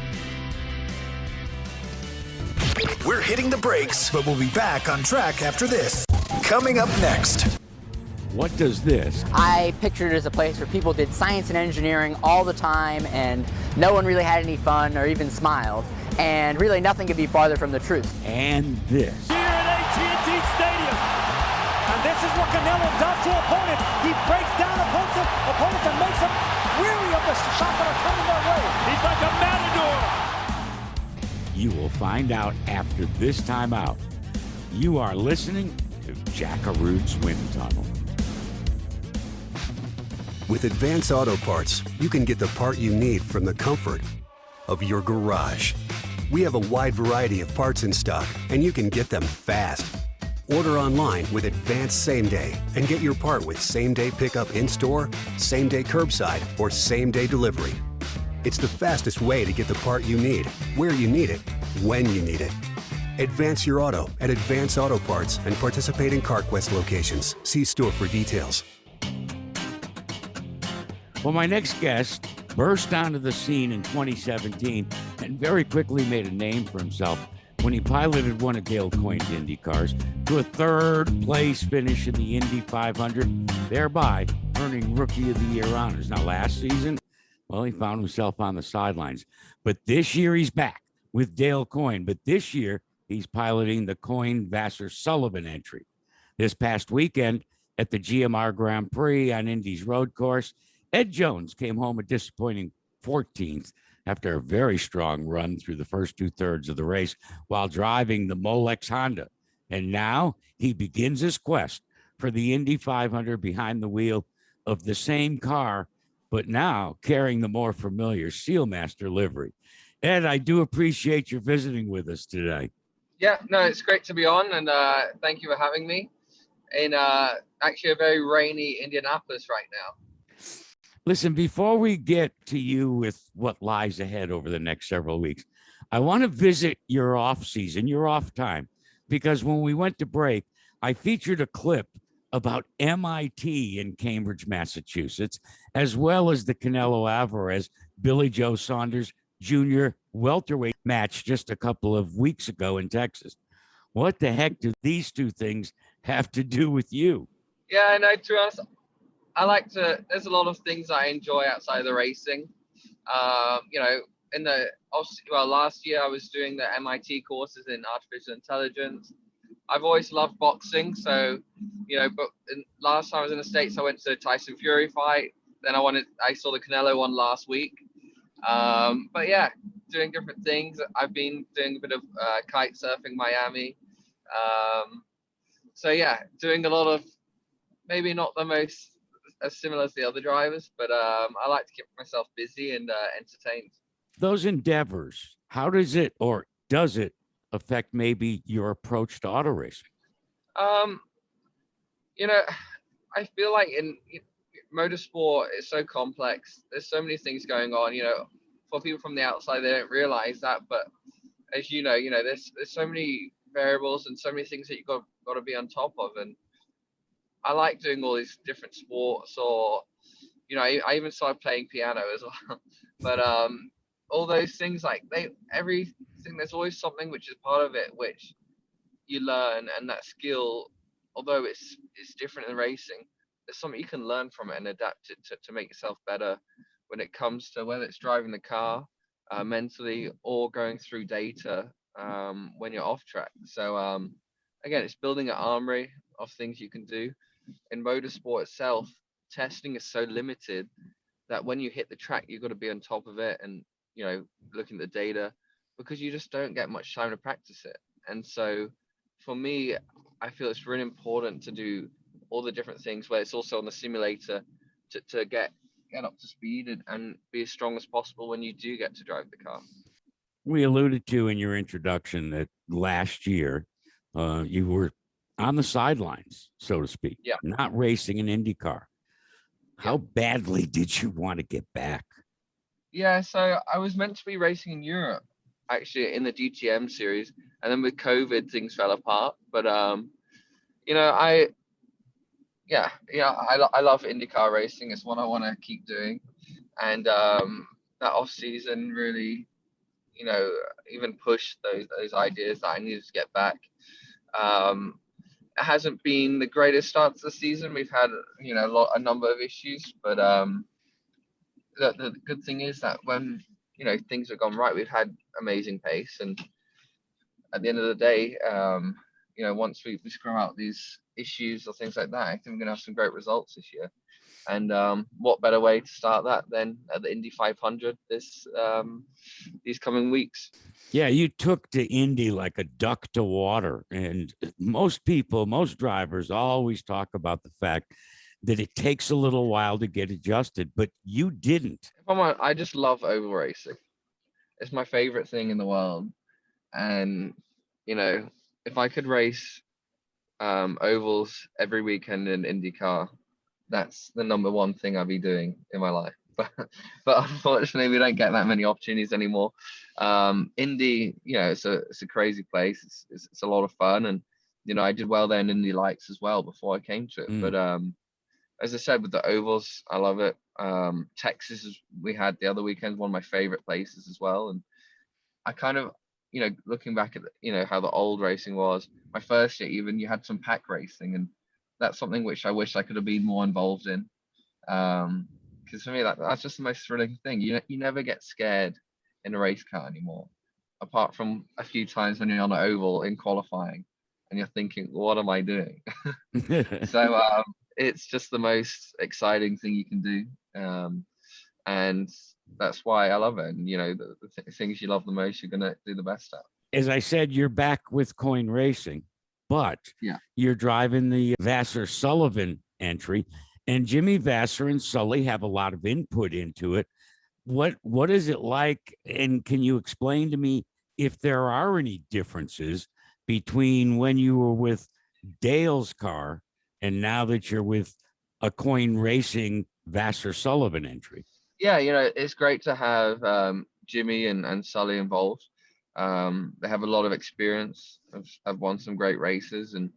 We're hitting the brakes, but we'll be back on track after this. Coming up next. What does this? I pictured it as a place where people did science and engineering all the time, and no one really had any fun or even smiled. And really nothing could be farther from the truth. And this. Here at AT&T Stadium. And this is what Canelo does to opponents. He breaks down opponents and makes them weary of the shots that are coming their way. He's like a matador. You will find out after this time out. You are listening to Jackaroot's Wind Tunnel. With Advance Auto Parts, you can get the part you need from the comfort of your garage. We have a wide variety of parts in stock, and you can get them fast. Order online with Advance Same Day and get your part with same-day pickup in-store, same-day curbside, or same-day delivery. It's the fastest way to get the part you need, where you need it, when you need it. Advance your auto at Advance Auto Parts and participating CarQuest locations. See store for details. Well, my next guest burst onto the scene in 2017 and very quickly made a name for himself when he piloted one of Dale Coyne's IndyCars to a third-place finish in the Indy 500, thereby earning Rookie of the Year honors. Now, last season, well, he found himself on the sidelines. But this year, he's back with Dale Coyne. But this year, he's piloting the Coyne-Vassar-Sullivan entry. This past weekend at the GMR Grand Prix on Indy's road course, Ed Jones came home a disappointing 14th after a very strong run through the first two-thirds of the race while driving the Molex Honda. And now he begins his quest for the Indy 500 behind the wheel of the same car, but now carrying the more familiar Sealmaster livery. Ed, I do appreciate your visiting with us today. Yeah, no, it's great to be on, and thank you for having me in actually a very rainy Indianapolis right now. Listen, before we get to you with what lies ahead over the next several weeks, I want to visit your off season, your off time, because when we went to break, I featured a clip about MIT in Cambridge, Massachusetts, as well as the Canelo Alvarez, Billy Joe Saunders Jr. welterweight match just a couple of weeks ago in Texas. What the heck do these two things have to do with you? Yeah, no, to be honest, there's a lot of things I enjoy outside of the racing. Last year I was doing the MIT courses in artificial intelligence. I've always loved boxing. So, last time I was in the States, I went to the Tyson Fury fight. Then I saw the Canelo one last week. But yeah, doing different things. I've been doing a bit of kite surfing Miami. So yeah, doing a lot of, maybe not the most as similar as the other drivers, but I like to keep myself busy and entertained. Those endeavors, how does it affect maybe your approach to auto racing? I feel like in motorsport, it's so complex. There's so many things going on. For people from the outside, they don't realize that. But as you know, there's so many variables and so many things that you've got to be on top of. And I like doing all these different sports, or I even started playing piano as well. But all those things, everything, there's always something which is part of it which you learn, and that skill, although it's different in racing, there's something you can learn from it and adapt it to make yourself better when it comes to whether it's driving the car mentally or going through data when you're off track. So again, it's building an armory of things you can do. In motorsport itself, testing is so limited that when you hit the track, you've got to be on top of it and looking at the data, because you just don't get much time to practice it. And so for me, I feel it's really important to do all the different things where it's also on the simulator to get up to speed and be as strong as possible when you do get to drive the car. We alluded to in your introduction that last year you were on the sidelines, so to speak, not racing an IndyCar. How badly did you want to get back? Yeah, so I was meant to be racing in Europe, actually, in the DTM series, and then with COVID, things fell apart. But I love IndyCar racing. It's what I want to keep doing, and that off season really, even pushed those ideas that I needed to get back. It hasn't been the greatest start to the season. We've had a number of issues, but the good thing is that when things have gone right, we've had amazing pace, and at the end of the day, once we scrum out these issues or things like that, I think we're gonna have some great results this year. And what better way to start that than at the Indy 500 these coming weeks? Yeah, you took to Indy like a duck to water. And most people, most drivers always talk about the fact that it takes a little while to get adjusted, but you didn't. I just love oval racing. It's my favorite thing in the world. And, if I could race ovals every weekend in IndyCar, that's the number one thing I'll be doing in my life. But unfortunately, we don't get that many opportunities anymore. Indy, it's a crazy place. It's a lot of fun, and I did well there in Indy Lights as well before I came to it. But as I said, with the ovals, I love it. Texas, we had the other weekend, one of my favorite places as well. And I kind of, looking back at how the old racing was, my first year even, you had some pack racing, and that's something which I wish I could have been more involved in. Because for me, that's just the most thrilling thing. You never get scared in a race car anymore, apart from a few times when you're on an oval in qualifying, and you're thinking, what am I doing? So it's just the most exciting thing you can do, and that's why I love it. And the things you love the most, you're gonna do the best at. As I said, you're back with coin racing, but you're driving the Vassar-Sullivan entry, and Jimmy Vassar and Sully have a lot of input into it. What is it like? And can you explain to me if there are any differences between when you were with Dale's car and now that you're with a coin racing Vassar-Sullivan entry? Yeah, it's great to have Jimmy and Sully involved. They have a lot of experience, have won some great races, and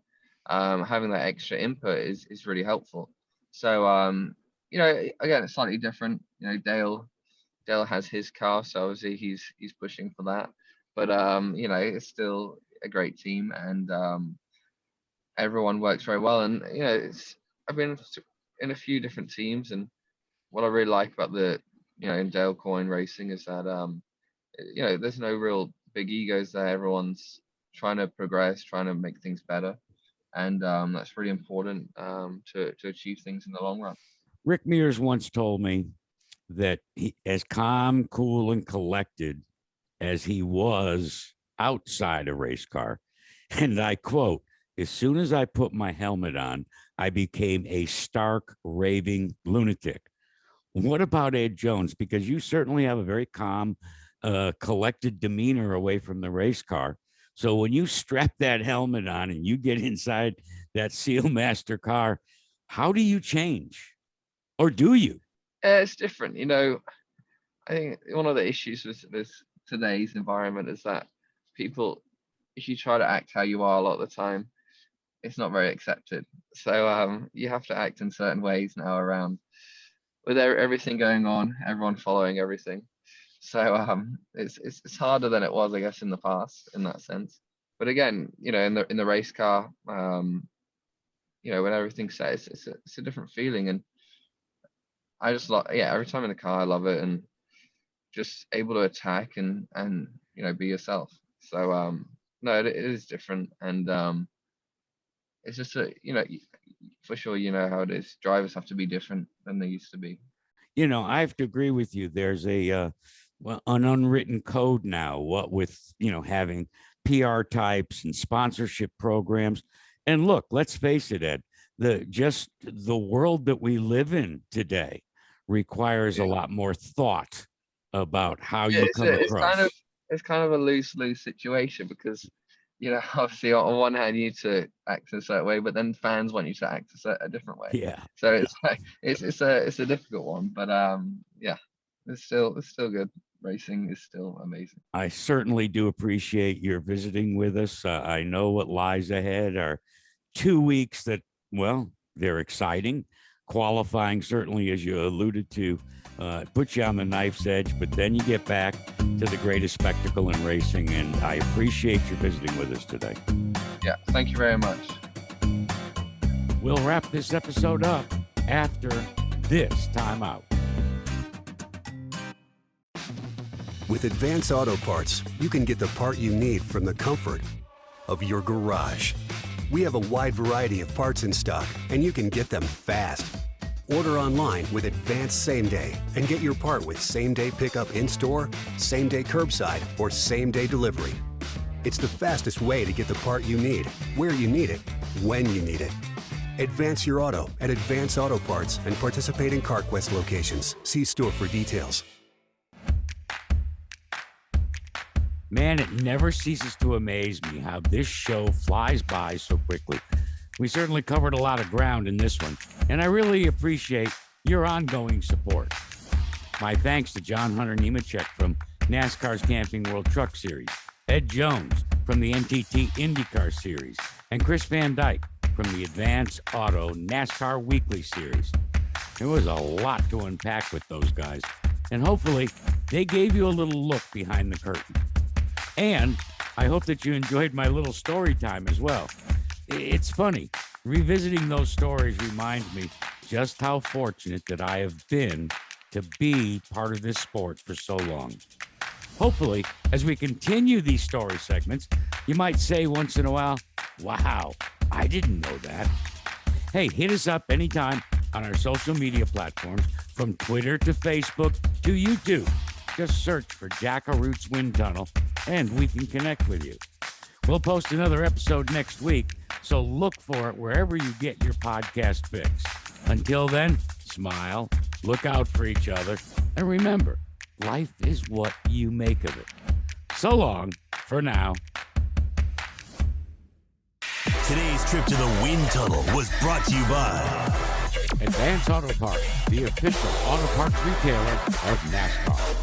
having that extra input is really helpful. So, again, it's slightly different. Dale has his car, so obviously he's pushing for that. But it's still a great team, and everyone works very well. And I've been in a few different teams, and what I really like about the in Dale Coin Racing is that there's no real big egos there. Everyone's trying to progress, trying to make things better, and that's really important to achieve things in the long run. Rick Mears once told me that he, as calm, cool, and collected as he was outside a race car, and I quote, "As soon as I put my helmet on, I became a stark, raving lunatic." What about Ed Jones? Because you certainly have a very calm, collected demeanor away from the race car. So when you strap that helmet on and you get inside that Sealmaster car, how do you change? Or do you? It's different. I think one of the issues with today's environment is that people, if you try to act how you are a lot of the time, it's not very accepted. So you have to act in certain ways now around with everything going on, everyone following everything. So it's harder than it was, I guess, in the past in that sense. But again, in the race car, when everything's set, it's a different feeling, and I just love, every time in the car, I love it, and just able to attack and be yourself. So no, it is different, and it's just for sure, how it is. Drivers have to be different than they used to be. I have to agree with you. There's an unwritten code now, what with, having PR types and sponsorship programs. And look, let's face it, Ed, the world that we live in today requires a lot more thought about how you come across. It's kind of a loose situation because, obviously on one hand you need to act in a certain way, but then fans want you to act a different way. Yeah. So it's like it's a difficult one, but it's still good. Racing is still amazing. I certainly do appreciate your visiting with us. I know what lies ahead are 2 weeks that, well, they're exciting. Qualifying, certainly, as you alluded to, puts you on the knife's edge, but then you get back to the greatest spectacle in racing, and I appreciate your visiting with us today. Yeah, thank you very much. We'll wrap this episode up after this timeout. With Advance Auto Parts, you can get the part you need from the comfort of your garage. We have a wide variety of parts in stock, and you can get them fast. Order online with Advanced Same Day and get your part with same-day pickup in-store, same-day curbside, or same-day delivery. It's the fastest way to get the part you need, where you need it, when you need it. Advance your auto at Advance Auto Parts and participating CarQuest locations. See store for details. Man, it never ceases to amaze me how this show flies by so quickly. We certainly covered a lot of ground in this one, and I really appreciate your ongoing support. My thanks to John Hunter Nemechek from NASCAR's Camping World Truck Series, Ed Jones from the NTT IndyCar Series, and Kres VanDyke from the Advance Auto NASCAR Weekly Series. There was a lot to unpack with those guys, and hopefully they gave you a little look behind the curtain. And I hope that you enjoyed my little story time as well. It's funny, revisiting those stories reminds me just how fortunate that I have been to be part of this sport for so long. Hopefully, as we continue these story segments, you might say once in a while, wow, I didn't know that. Hey, hit us up anytime on our social media platforms, from Twitter to Facebook to YouTube. Just search for Jack Arut's Wind Tunnel, and we can connect with you. We'll post another episode next week, so look for it wherever you get your podcast fix. Until then, smile, look out for each other, and remember, life is what you make of it. So long for now. Today's trip to the Wind Tunnel was brought to you by Advance Auto Parts, the official auto parts retailer of NASCAR.